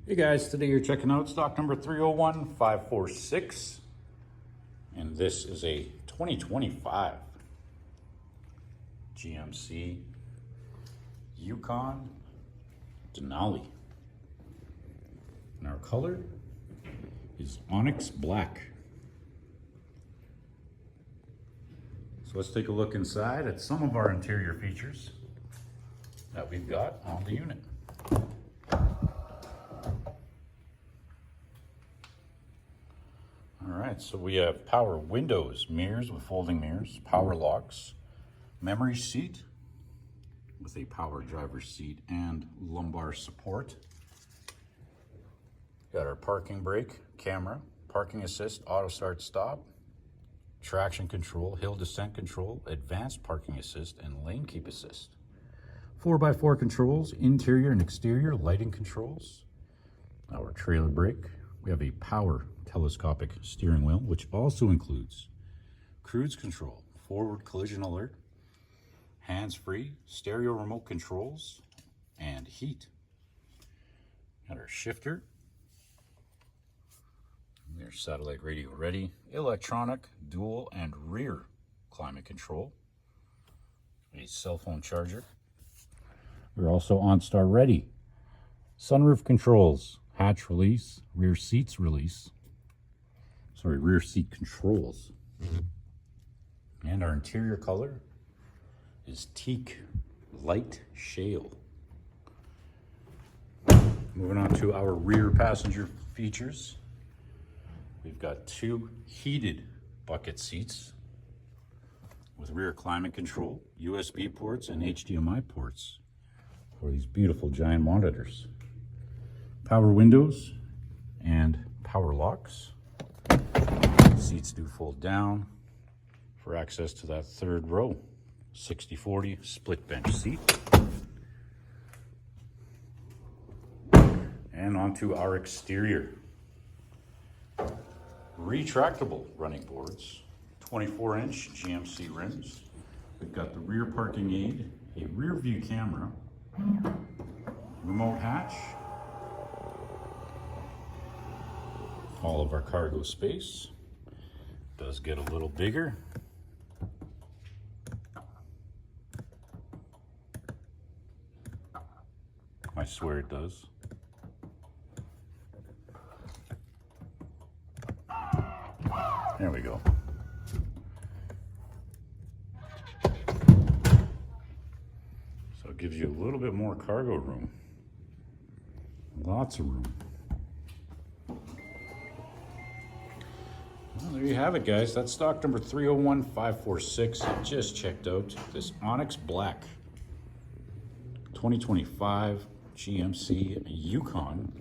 Hey guys, today you're checking out stock number 301546, and this is a 2025 GMC Yukon Denali. And our color is onyx black. So let's take a look inside at some of our interior features that we've got on the unit. Alright, so we have power windows, mirrors with folding mirrors, power locks, memory seat with a power driver's seat and lumbar support. Got our parking brake, camera, parking assist, auto start stop, traction control, hill descent control, advanced parking assist, and lane keep assist. 4x4 controls, interior and exterior lighting controls. Our trailer brake. We have a power telescopic steering wheel, which also includes cruise control, forward collision alert, hands-free, stereo remote controls, and heat. Got our shifter. There's satellite radio ready, electronic, dual and rear climate control, a cell phone charger. We're also OnStar ready. Sunroof controls, hatch release, rear seats release. Sorry, rear seat controls. And our interior color is teak light shale. Moving on to our rear passenger features. We've got two heated bucket seats with rear climate control, USB ports, and HDMI ports for these beautiful giant monitors. Power windows and power locks. Seats do fold down for access to that third row. 60/40 split bench seat. And onto our exterior. Retractable running boards, 24-inch GMC rims. We've got the rear parking aid, a rear view camera, remote hatch, all of our cargo space. Does get a little bigger. I swear it does. There we go. So it gives you a little bit more cargo room. Lots of room. Well, there you have it, guys. That's stock number 301546. I just checked out this onyx black 2025 GMC Yukon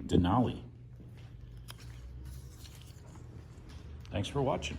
Denali. Thanks for watching.